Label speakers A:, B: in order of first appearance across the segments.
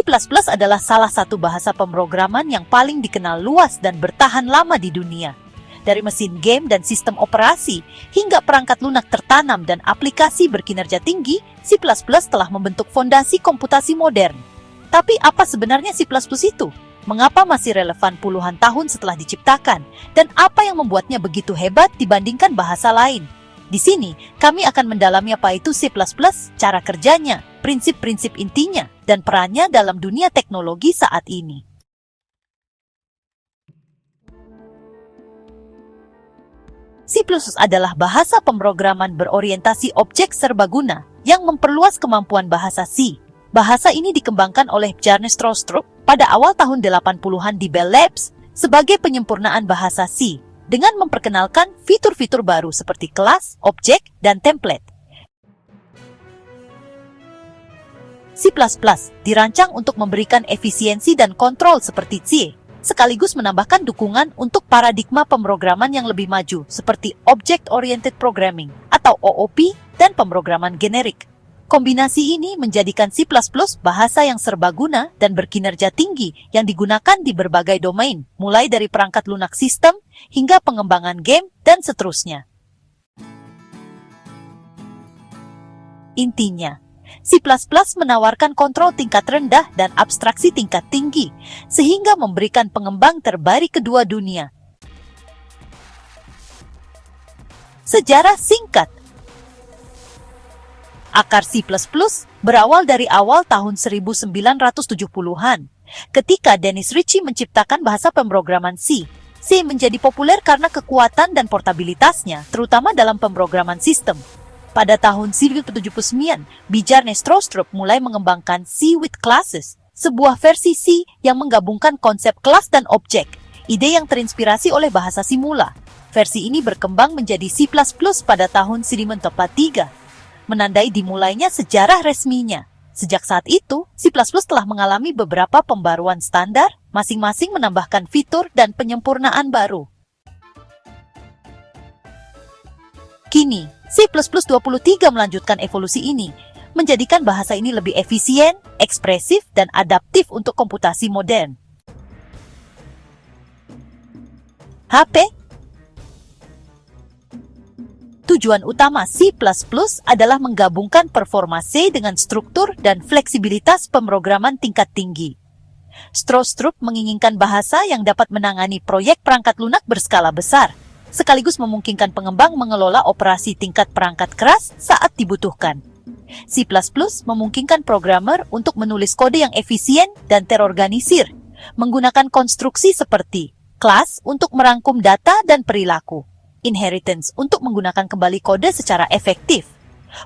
A: C++ adalah salah satu bahasa pemrograman yang paling dikenal luas dan bertahan lama di dunia. Dari mesin game dan sistem operasi, hingga perangkat lunak tertanam dan aplikasi berkinerja tinggi, C++ telah membentuk fondasi komputasi modern. Tapi apa sebenarnya C++ itu? Mengapa masih relevan puluhan tahun setelah diciptakan? Dan apa yang membuatnya begitu hebat dibandingkan bahasa lain? Di sini, kami akan mendalami apa itu C++, cara kerjanya, prinsip-prinsip intinya, dan perannya dalam dunia teknologi saat ini. C++ adalah bahasa pemrograman berorientasi objek serbaguna yang memperluas kemampuan bahasa C. Bahasa ini dikembangkan oleh Bjarne Stroustrup pada awal tahun 80-an di Bell Labs sebagai penyempurnaan bahasa C dengan memperkenalkan fitur-fitur baru seperti kelas, objek, dan template. C++ dirancang untuk memberikan efisiensi dan kontrol seperti C, sekaligus menambahkan dukungan untuk paradigma pemrograman yang lebih maju seperti Object-Oriented Programming atau OOP dan pemrograman generik. Kombinasi ini menjadikan C++ bahasa yang serbaguna dan berkinerja tinggi yang digunakan di berbagai domain, mulai dari perangkat lunak sistem hingga pengembangan game dan seterusnya. Intinya, C++ menawarkan kontrol tingkat rendah dan abstraksi tingkat tinggi, sehingga memberikan pengembang terbaik kedua dunia. Sejarah singkat. Akar C++ berawal dari awal tahun 1970-an, ketika Dennis Ritchie menciptakan bahasa pemrograman C. C menjadi populer karena kekuatan dan portabilitasnya, terutama dalam pemrograman sistem. Pada tahun 1979, Bjarne Stroustrup mulai mengembangkan C with Classes, sebuah versi C yang menggabungkan konsep kelas dan objek, ide yang terinspirasi oleh bahasa Simula. Versi ini berkembang menjadi C++ pada tahun 1943. Menandai dimulainya sejarah resminya. Sejak saat itu, C++ telah mengalami beberapa pembaruan standar, masing-masing menambahkan fitur dan penyempurnaan baru. Kini, C++ 23 melanjutkan evolusi ini, menjadikan bahasa ini lebih efisien, ekspresif, dan adaptif untuk komputasi modern. HP. Tujuan utama C++ adalah menggabungkan performa C dengan struktur dan fleksibilitas pemrograman tingkat tinggi. Stroustrup menginginkan bahasa yang dapat menangani proyek perangkat lunak berskala besar, sekaligus memungkinkan pengembang mengelola operasi tingkat perangkat keras saat dibutuhkan. C++ memungkinkan programmer untuk menulis kode yang efisien dan terorganisir, menggunakan konstruksi seperti kelas untuk merangkum data dan perilaku, inheritance untuk menggunakan kembali kode secara efektif,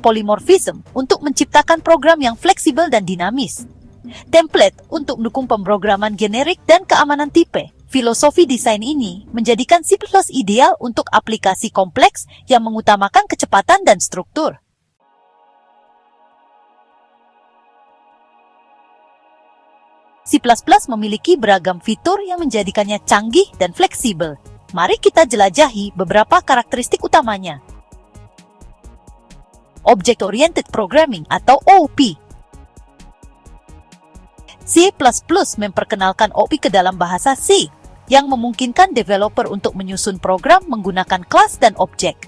A: polymorphism untuk menciptakan program yang fleksibel dan dinamis, template untuk mendukung pemrograman generik dan keamanan tipe. Filosofi desain ini menjadikan C++ ideal untuk aplikasi kompleks yang mengutamakan kecepatan dan struktur. C++ memiliki beragam fitur yang menjadikannya canggih dan fleksibel. Mari kita jelajahi beberapa karakteristik utamanya. Object-Oriented Programming atau OOP. C++ memperkenalkan OOP ke dalam bahasa C, yang memungkinkan developer untuk menyusun program menggunakan kelas dan objek.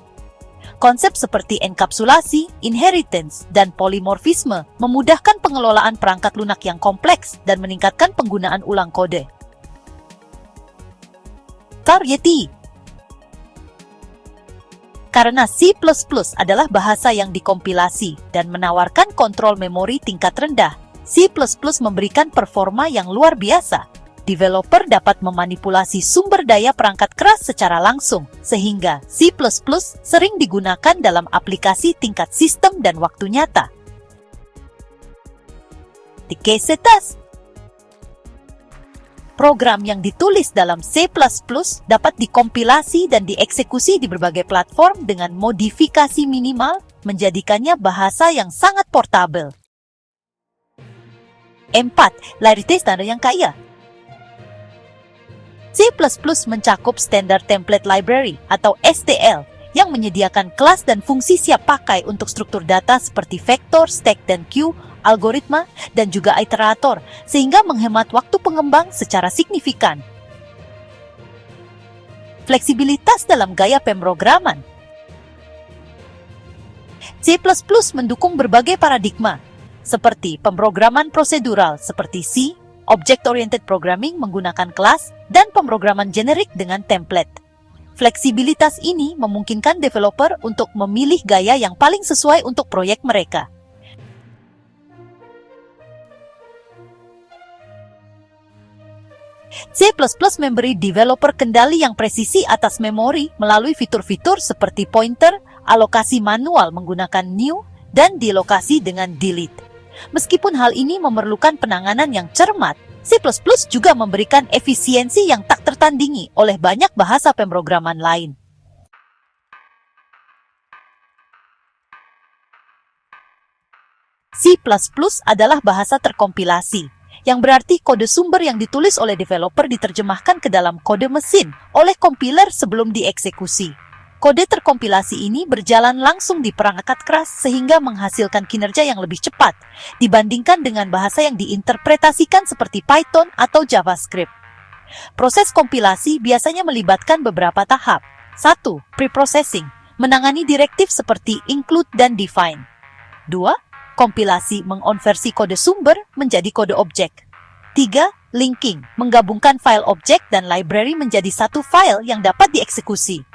A: Konsep seperti enkapsulasi, inheritance, dan polymorphisme memudahkan pengelolaan perangkat lunak yang kompleks dan meningkatkan penggunaan ulang kode. Yeti. Karena C++ adalah bahasa yang dikompilasi dan menawarkan kontrol memori tingkat rendah, C++ memberikan performa yang luar biasa. Developer dapat memanipulasi sumber daya perangkat keras secara langsung, sehingga C++ sering digunakan dalam aplikasi tingkat sistem dan waktu nyata. Tikesetas. Program yang ditulis dalam C++ dapat dikompilasi dan dieksekusi di berbagai platform dengan modifikasi minimal, menjadikannya bahasa yang sangat portabel. 4. Larity standar yang kaya. C++ mencakup Standard Template Library atau STL yang menyediakan kelas dan fungsi siap pakai untuk struktur data seperti vektor, stack, dan queue, algoritma, dan juga iterator, sehingga menghemat waktu pengembang secara signifikan. Fleksibilitas dalam gaya pemrograman. C++ mendukung berbagai paradigma, seperti pemrograman prosedural seperti C, object-oriented programming menggunakan kelas, dan pemrograman generik dengan template. Fleksibilitas ini memungkinkan developer untuk memilih gaya yang paling sesuai untuk proyek mereka. C++ memberi developer kendali yang presisi atas memori melalui fitur-fitur seperti pointer, alokasi manual menggunakan new, dan delokasi dengan delete. Meskipun hal ini memerlukan penanganan yang cermat, C++ juga memberikan efisiensi yang tak tertandingi oleh banyak bahasa pemrograman lain. C++ adalah bahasa terkompilasi, yang berarti kode sumber yang ditulis oleh developer diterjemahkan ke dalam kode mesin oleh kompiler sebelum dieksekusi. Kode terkompilasi ini berjalan langsung di perangkat keras sehingga menghasilkan kinerja yang lebih cepat dibandingkan dengan bahasa yang diinterpretasikan seperti Python atau JavaScript. Proses kompilasi biasanya melibatkan beberapa tahap. 1. Preprocessing, menangani direktif seperti include dan define. 2. Kompilasi mengonversi kode sumber menjadi kode objek. 3. Linking, menggabungkan file objek dan library menjadi satu file yang dapat dieksekusi.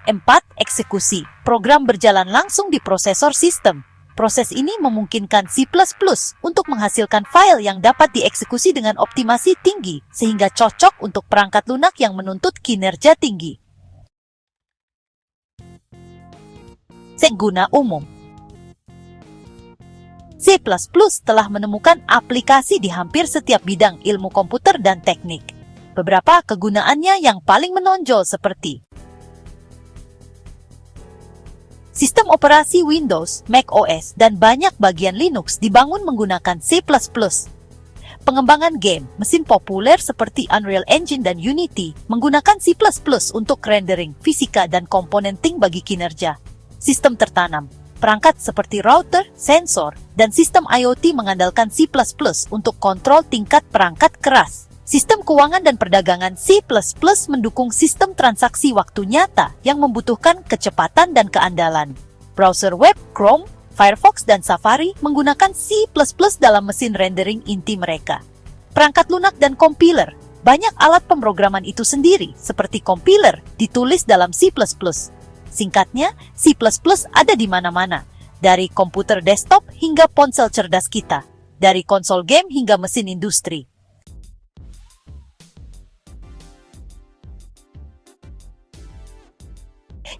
A: 4. Eksekusi, program berjalan langsung di prosesor sistem. Proses ini memungkinkan C++ untuk menghasilkan file yang dapat dieksekusi dengan optimasi tinggi, sehingga cocok untuk perangkat lunak yang menuntut kinerja tinggi. Pengguna umum. C++ telah menemukan aplikasi di hampir setiap bidang ilmu komputer dan teknik. Beberapa kegunaannya yang paling menonjol seperti sistem operasi Windows, Mac OS, dan banyak bagian Linux dibangun menggunakan C++. Pengembangan game, mesin populer seperti Unreal Engine dan Unity menggunakan C++ untuk rendering, fisika, dan komponenting bagi kinerja. Sistem tertanam, perangkat seperti router, sensor, dan sistem IoT mengandalkan C++ untuk kontrol tingkat perangkat keras. Sistem keuangan dan perdagangan C++ mendukung sistem transaksi waktu nyata yang membutuhkan kecepatan dan keandalan. Browser web, Chrome, Firefox, dan Safari menggunakan C++ dalam mesin rendering inti mereka. Perangkat lunak dan compiler, banyak alat pemrograman itu sendiri, seperti compiler, ditulis dalam C++. Singkatnya, C++ ada di mana-mana, dari komputer desktop hingga ponsel cerdas kita, dari konsol game hingga mesin industri.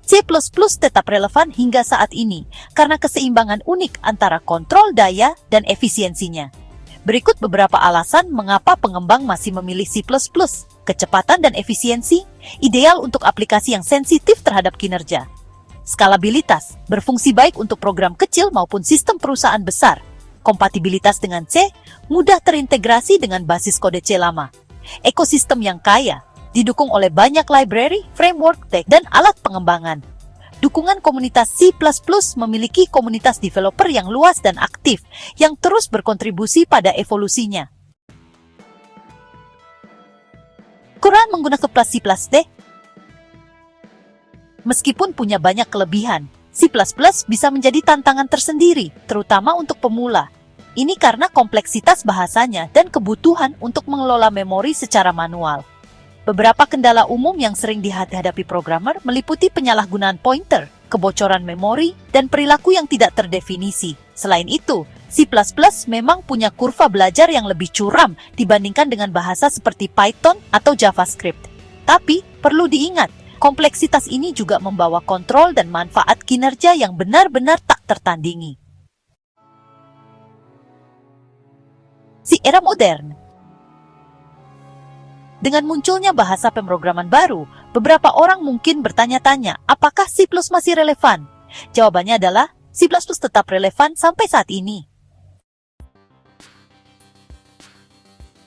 A: C++ tetap relevan hingga saat ini karena keseimbangan unik antara kontrol daya dan efisiensinya. Berikut beberapa alasan mengapa pengembang masih memilih C++. Kecepatan dan efisiensi, ideal untuk aplikasi yang sensitif terhadap kinerja. Skalabilitas, berfungsi baik untuk program kecil maupun sistem perusahaan besar. Kompatibilitas dengan C, mudah terintegrasi dengan basis kode C lama. Ekosistem yang kaya, didukung oleh banyak library, framework, tag, dan alat pengembangan. Dukungan komunitas C++ memiliki komunitas developer yang luas dan aktif, yang terus berkontribusi pada evolusinya. Quran menggunakan C++. Meskipun punya banyak kelebihan, C++ bisa menjadi tantangan tersendiri, terutama untuk pemula. Ini karena kompleksitas bahasanya dan kebutuhan untuk mengelola memori secara manual. Beberapa kendala umum yang sering dihadapi programmer meliputi penyalahgunaan pointer, kebocoran memori, dan perilaku yang tidak terdefinisi. Selain itu, C++ memang punya kurva belajar yang lebih curam dibandingkan dengan bahasa seperti Python atau JavaScript. Tapi, perlu diingat, kompleksitas ini juga membawa kontrol dan manfaat kinerja yang benar-benar tak tertandingi. Si era modern. Dengan munculnya bahasa pemrograman baru, beberapa orang mungkin bertanya-tanya, apakah C++ masih relevan? Jawabannya adalah, C++ tetap relevan sampai saat ini.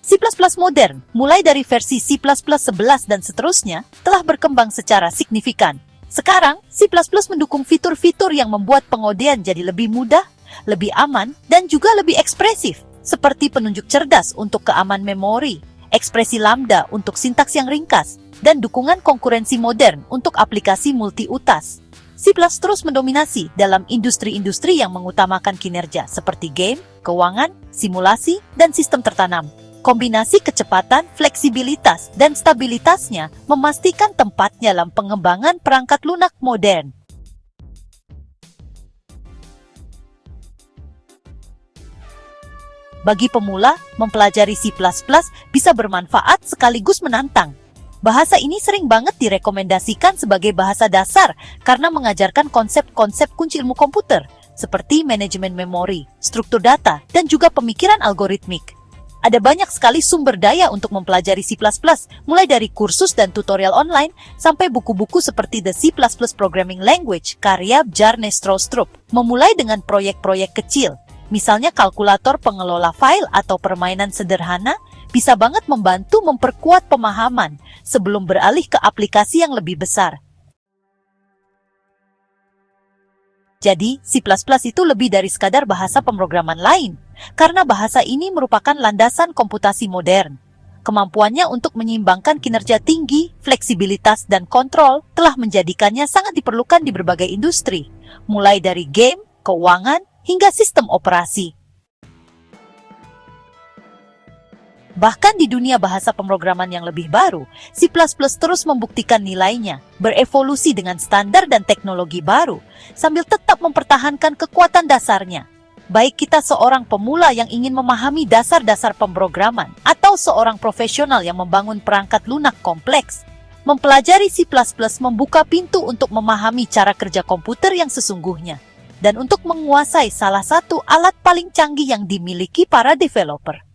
A: C++ modern, mulai dari versi C++ 11 dan seterusnya, telah berkembang secara signifikan. Sekarang, C++ mendukung fitur-fitur yang membuat pengodean jadi lebih mudah, lebih aman, dan juga lebih ekspresif, seperti penunjuk cerdas untuk keaman memori, ekspresi lambda untuk sintaks yang ringkas, dan dukungan konkurensi modern untuk aplikasi multi-utas. C++ terus mendominasi dalam industri-industri yang mengutamakan kinerja seperti game, keuangan, simulasi, dan sistem tertanam. Kombinasi kecepatan, fleksibilitas, dan stabilitasnya memastikan tempatnya dalam pengembangan perangkat lunak modern. Bagi pemula, mempelajari C++ bisa bermanfaat sekaligus menantang. Bahasa ini sering banget direkomendasikan sebagai bahasa dasar karena mengajarkan konsep-konsep kunci ilmu komputer, seperti manajemen memori, struktur data, dan juga pemikiran algoritmik. Ada banyak sekali sumber daya untuk mempelajari C++, mulai dari kursus dan tutorial online, sampai buku-buku seperti The C++ Programming Language, karya Bjarne Stroustrup. Memulai dengan proyek-proyek kecil, misalnya kalkulator pengelola file atau permainan sederhana, bisa banget membantu memperkuat pemahaman sebelum beralih ke aplikasi yang lebih besar. Jadi, C++ itu lebih dari sekadar bahasa pemrograman lain, karena bahasa ini merupakan landasan komputasi modern. Kemampuannya untuk menyeimbangkan kinerja tinggi, fleksibilitas, dan kontrol telah menjadikannya sangat diperlukan di berbagai industri, mulai dari game, keuangan, hingga sistem operasi. Bahkan di dunia bahasa pemrograman yang lebih baru, C++ terus membuktikan nilainya, berevolusi dengan standar dan teknologi baru, sambil tetap mempertahankan kekuatan dasarnya. Baik kita seorang pemula yang ingin memahami dasar-dasar pemrograman, atau seorang profesional yang membangun perangkat lunak kompleks, mempelajari C++ membuka pintu untuk memahami cara kerja komputer yang sesungguhnya, dan untuk menguasai salah satu alat paling canggih yang dimiliki para developer.